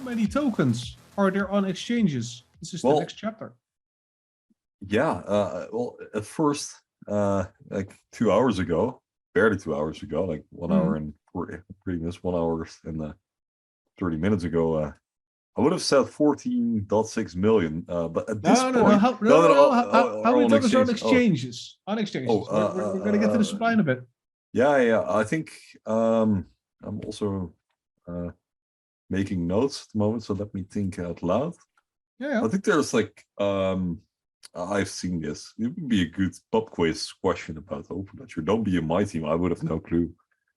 many tokens are there on exchanges? This is the Well, next chapter. Yeah, well, at first, like 2 hours ago, barely 2 hours ago, like 1 hour and 40, pretty much 1 hour and 30 minutes ago, I would have said 14.6 million. But at this point, How many tokens are on exchanges? On exchanges. We're going to get to the supply in a bit. Yeah. I think I'm also making notes at the moment, so let me think out loud. Yeah. I think there's like I've seen this. It would be a good pub quiz question about OpenLedger. Don't be in my team. I would have no clue.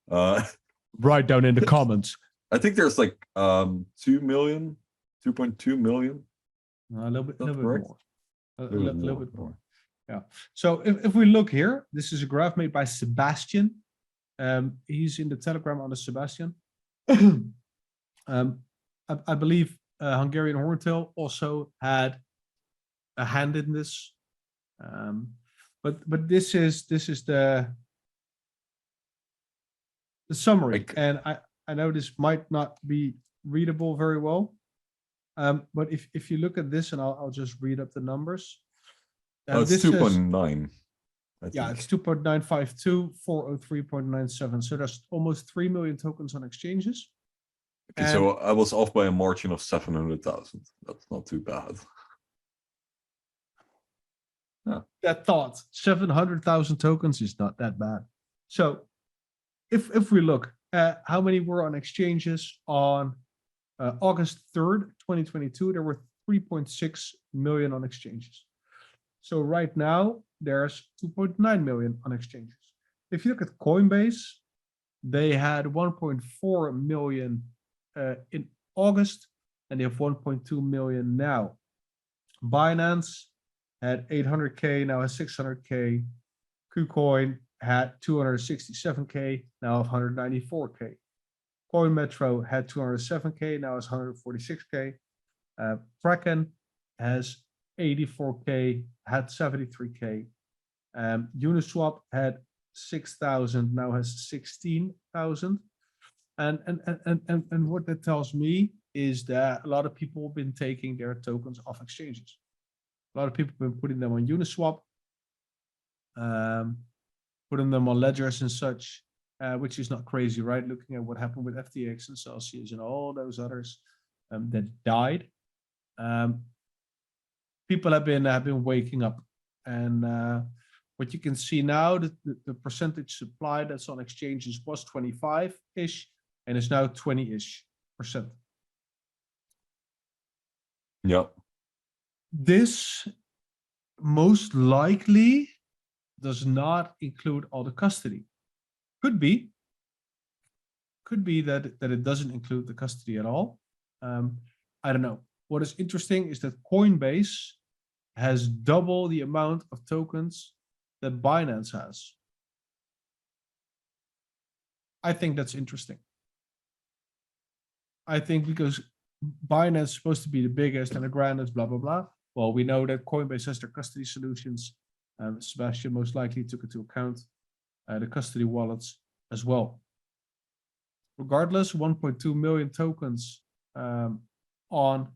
Write down in the comments. I think there's like 2.2 million. A little bit more. A little bit more. Yeah. So if we look here, this is a graph made by Sebastian. He's in the Telegram under Sebastian. I believe Hungarian Horntail also had a hand in this, but this is the summary, and I know this might not be readable very well, but if you look at this, and I'll just read up the numbers. It's 2.9. Yeah, it's 2.952, 403.97. So there's almost 3 million tokens on exchanges. Okay, so I was off by a margin of 700,000. That's not too bad. That thought 700,000 tokens is not that bad. So if we look at how many were on exchanges on August 3rd, 2022, there were 3.6 million on exchanges. So right now there's 2.9 million on exchanges. If you look at Coinbase, they had 1.4 million in August, and they have 1.2 million now. Binance had 800K, now has 600K. KuCoin had 267K, now 194K. Coinmetro had 207K, now has 146K. Kraken has 84K, had 73K. Uniswap had 6,000, now has 16,000. And what that tells me is that a lot of people have been taking their tokens off exchanges. A lot of people have been putting them on Uniswap, putting them on ledgers and such, which is not crazy, right? Looking at what happened with FTX and Celsius and all those others that died. People have been waking up, and what you can see now, the percentage supply that's on exchanges was 25-ish, and is now 20-ish%. Yeah. This most likely does not include all the custody. Could be that it doesn't include the custody at all. I don't know. What is interesting is that Coinbase has double the amount of tokens that Binance has. I think that's interesting. I think because Binance is supposed to be the biggest and the grandest, blah, blah, blah. Well, we know that Coinbase has their custody solutions. Sebastian most likely took into account the custody wallets as well. Regardless, 1.2 million tokens on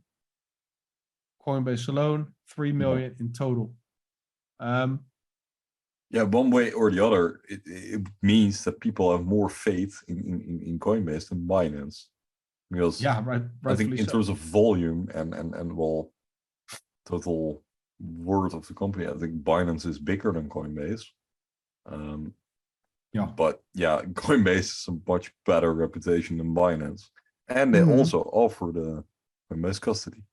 Coinbase alone, 3 million in total. Yeah, one way or the other, it means that people have more faith in Coinbase than Binance. Because yeah, right. I think in terms of volume and well, total worth of the company, I think Binance is bigger than Coinbase. Yeah. But yeah, Coinbase has a much better reputation than Binance. And they also offer the Coinbase custody.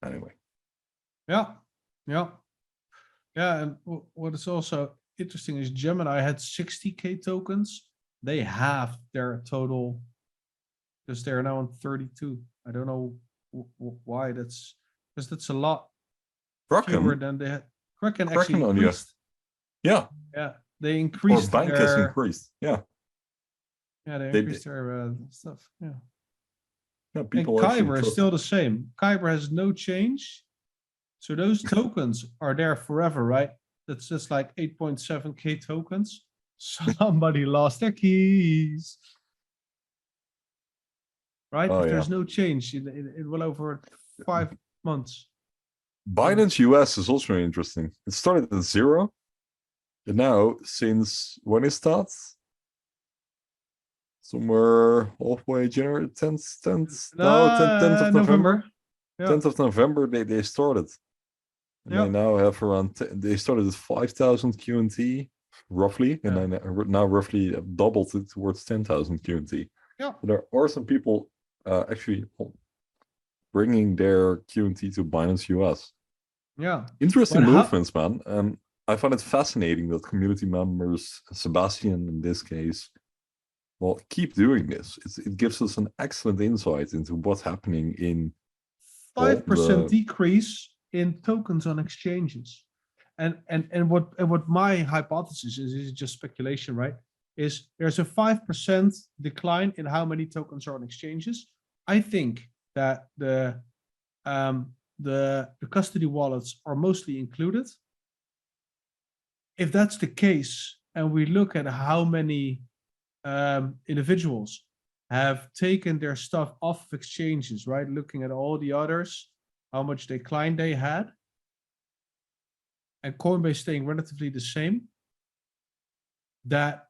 Anyway. Yeah. And what is also interesting is Gemini had 60K tokens. They have their total, because they're now on 32. I don't know why. That's because that's a lot fewer than they had. Kraken actually increased. Yeah. They increased. Or bank has increased. Yeah. Yeah, they increased their stuff. Yeah. Yeah, and Kyber is still the same. Kyber has no change. So those tokens are there forever, right? That's just like 8.7K tokens. Somebody lost their keys. right? Oh, If yeah. there's no change in well over 5 months. Binance US is also interesting. It started at 0. And now, since when is that? Somewhere halfway January, 10th of November. Yeah. 10th of November, they started. And Yeah. they now have around, they started at 5,000 QNT, roughly. And Yeah. then now roughly doubled it towards 10,000 QNT. Yeah. So there are some people actually bringing their QNT to Binance US. Yeah. Interesting But how- movements, man. I find it fascinating that community members, Sebastian in this case, well, keep doing this. It gives us an excellent insight into what's happening in 5% decrease in tokens on exchanges. And what my hypothesis is just speculation, right? Is there's a 5% decline in how many tokens are on exchanges. I think that the custody wallets are mostly included. If that's the case, and we look at how many individuals have taken their stuff off of exchanges, right? Looking at all the others, how much decline they had, and Coinbase staying relatively the same, that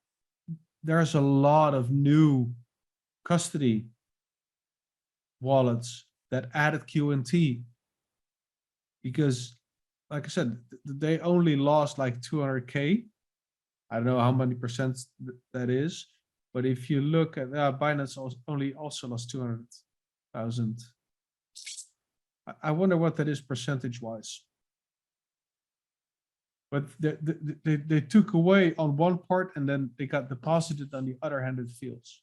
there's a lot of new custody wallets that added QNT because, like I said, they only lost like 200K. I don't know how many percent that is, but if you look at Binance also lost 200,000. I wonder what that is percentage wise. But they took away on one part and then they got deposited on the other hand, it feels.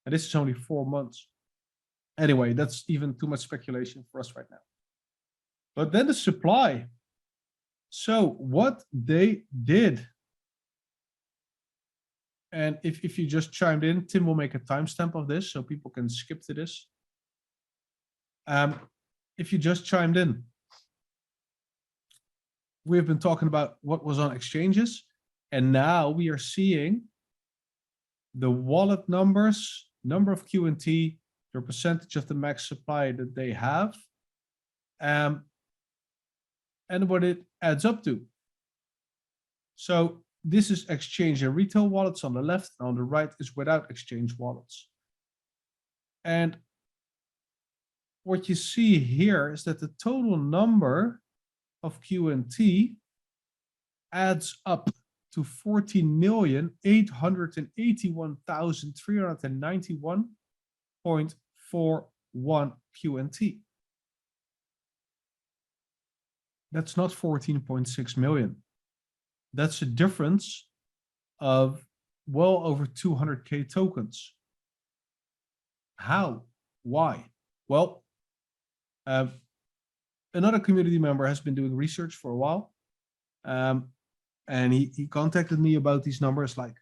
And this is only 4 months. Anyway, that's even too much speculation for us right now. But then the supply. So what they did, and if you just chimed in, Tim will make a timestamp of this so people can skip to this. If you just chimed in, we've been talking about what was on exchanges, and now we are seeing the wallet numbers, number of QNT, the percentage of the max supply that they have, and what it adds up to. So this is exchange and retail wallets on the left, and on the right is without exchange wallets. And what you see here is that the total number of QNT adds up to 14,881,391.41 QNT. That's not 14.6 million. That's a difference of well over 200K tokens. How? Why? Well, another community member has been doing research for a while. And he contacted me about these numbers like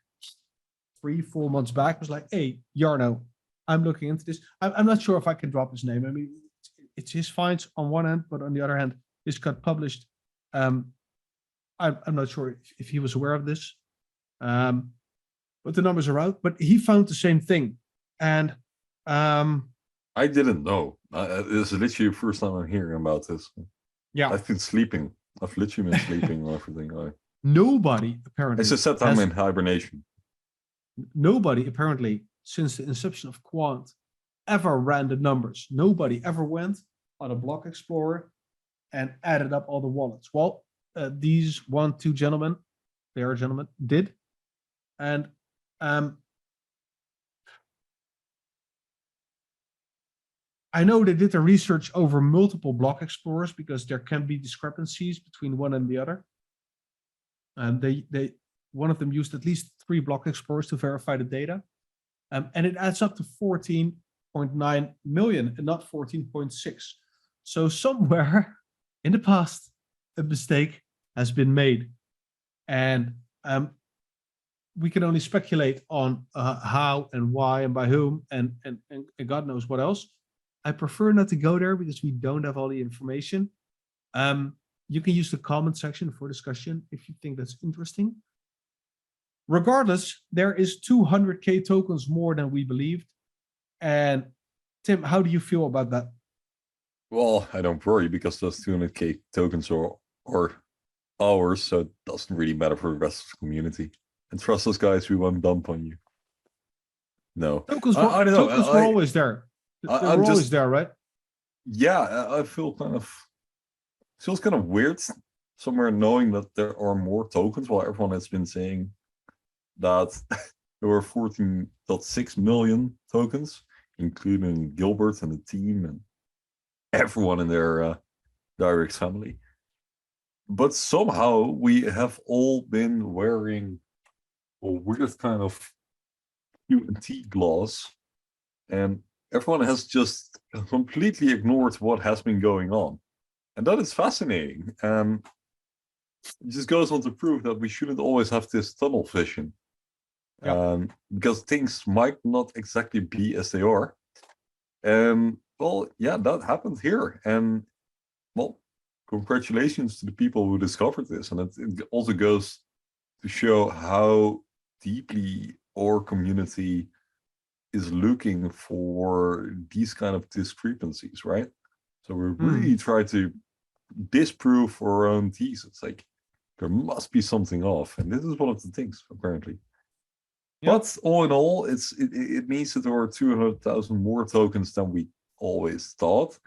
3-4 months back. Was like, hey, Jarno, I'm looking into this. I'm not sure if I can drop his name. I mean, it's his finds on one hand, but on the other hand, this got published. I'm not sure if he was aware of this, but the numbers are out. But he found the same thing, and I didn't know. This is literally the first time I'm hearing about this. Yeah, I've been sleeping. I've literally been sleeping and everything. Nobody apparently. It's just that I'm in hibernation. Nobody apparently since the inception of Quant ever ran the numbers. Nobody ever went on a block explorer and added up all the wallets. Well, these 2 gentlemen, they are gentlemen, did. And I know they did the research over multiple block explorers because there can be discrepancies between one and the other. And one of them used at least 3 block explorers to verify the data. And it adds up to 14.9 million and not 14.6. So somewhere in the past, a mistake has been made. And we can only speculate on how and why and by whom and God knows what else. I prefer not to go there because we don't have all the information. You can use the comment section for discussion if you think that's interesting. Regardless, there is 200K tokens more than we believed. And Tim, how do you feel about that? Well, I don't worry because those 200k tokens are ours, so it doesn't really matter for the rest of the community. And trust us, guys, we won't dump on you. No, I don't know. Tokens were always there. They were always there, right? Yeah, I feel feels kind of weird somewhere knowing that there are more tokens, while everyone has been saying that there were 14.6 million tokens, including Gilbert and the team and everyone in their direct family. But somehow we have all been wearing a weird kind of QNT gloss, and everyone has just completely ignored what has been going on. And that is fascinating. It just goes on to prove that we shouldn't always have this tunnel vision. Yep. Because things might not exactly be as they are. Well, yeah, that happened here. And, well, congratulations to the people who discovered this. And it also goes to show how deeply our community is looking for these kind of discrepancies, right? So we really try to disprove our own thesis. Like, there must be something off. And this is one of the things, apparently. Yep. But all in all, it means that there are 200,000 more tokens than we always thought.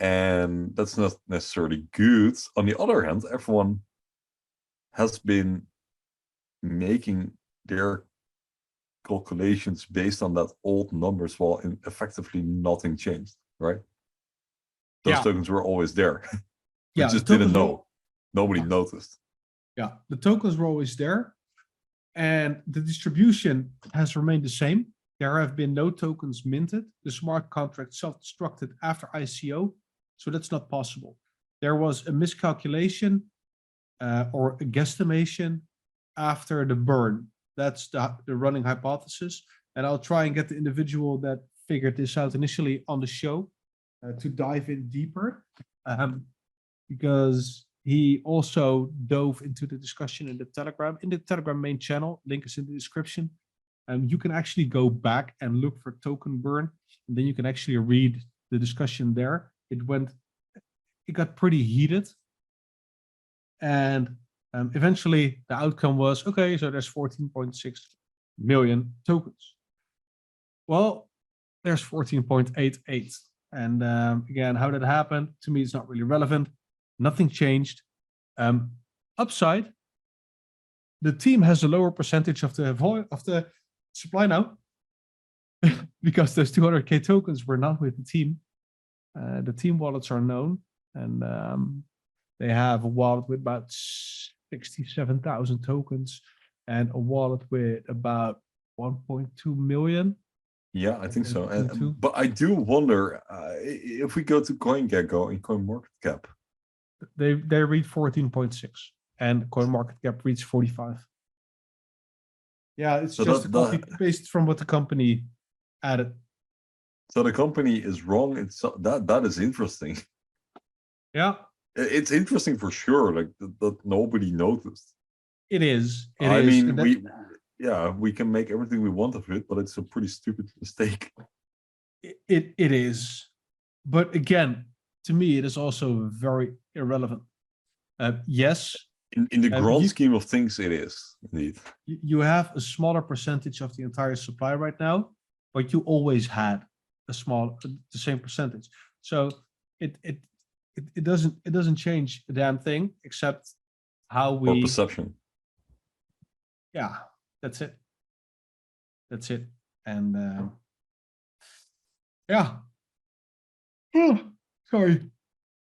And that's not necessarily good. On the other hand, everyone has been making their calculations based on that old numbers while effectively nothing changed, right? Those tokens were always there. We just didn't know. Nobody noticed. Yeah, the tokens were always there. And the distribution has remained the same. There have been no tokens minted. The smart contract self-destructed after ICO. So that's not possible. There was a miscalculation or a guesstimation after the burn. That's the running hypothesis. And I'll try and get the individual that figured this out initially on the show to dive in deeper. Because he also dove into the discussion in the Telegram main channel. Link is in the description. You can actually go back and look for token burn, and then you can actually read the discussion there. It got pretty heated, and eventually the outcome was, okay, so there's 14.6 million tokens. Well, there's 14.88, and again, how that happened to me is not really relevant. Nothing changed. Upside, the team has a lower percentage of the supply now because those 200k tokens were not with the team. The team wallets are known, and they have a wallet with about 67,000 tokens and a wallet with about 1.2 million. Yeah, I think so. But I do wonder if we go to CoinGecko and CoinMarketCap. They read 14.6 and CoinMarketCap reads 45. Yeah, it's so just a copy paste from what the company added. So the company is wrong. That is interesting. Yeah, it's interesting for sure. Like that nobody noticed. It is. I mean, we can make everything we want of it, but it's a pretty stupid mistake. It is, but again, to me, it is also very irrelevant. Yes. In the grand scheme of things, it is indeed. You have a smaller percentage of the entire supply right now, but you always had the same percentage. So it doesn't change a damn thing except how we. Or perception. Yeah, that's it. That's it. And yeah. Sorry.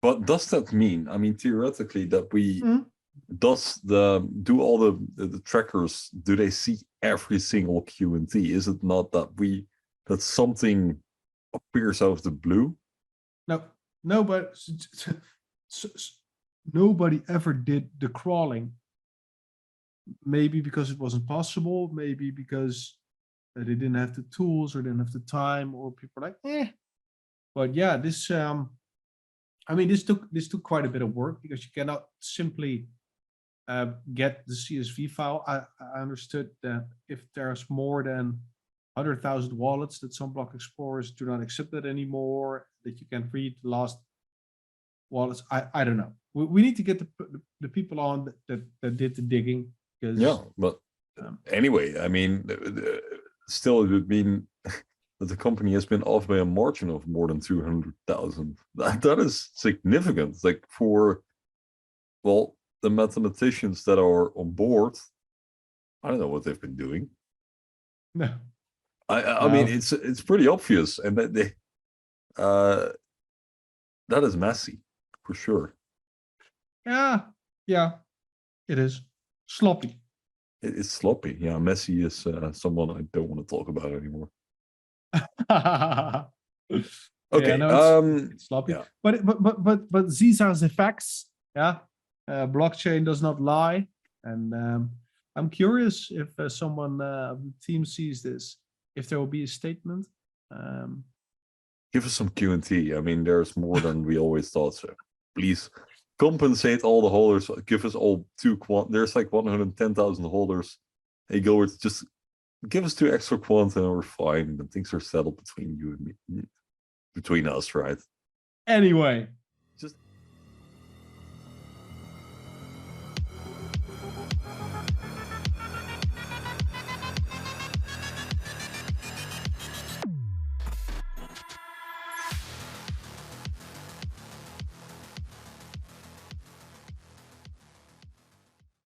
But does that mean, I mean, theoretically, that we do all the trackers, do they see every single QNT? Is it not that something appears out of the blue? No, but nobody ever did the crawling. Maybe because it wasn't possible, maybe because they didn't have the tools or didn't have the time, or people are like, But yeah, this I mean, this took quite a bit of work because you cannot simply get the CSV file. I understood that if there's more than 100,000 wallets that some block explorers do not accept that anymore, that you can read the last wallets. I don't know. We need to get the people on that did the digging. Yeah, but anyway, I mean, still it would mean that the company has been off by a margin of more than 200,000. That is significant. Like for, well, the mathematicians that are on board, I don't know what they've been doing. No. I mean, it's pretty obvious, and that they that is messy for sure. Yeah, it is sloppy. It is sloppy. Yeah, messy is someone I don't want to talk about anymore. Okay, yeah, no, it's sloppy. Yeah. But these are the facts. Yeah, blockchain does not lie, and I'm curious if someone of the team sees this, if there will be a statement. Give us some QNT. I mean, there's more than we always thought. So please compensate all the holders. Give us all 2 quant. There's like 110,000 holders. Hey, Gilbert, just give us 2 extra quant and we're fine. And things are settled between you and me, between us, right? Anyway,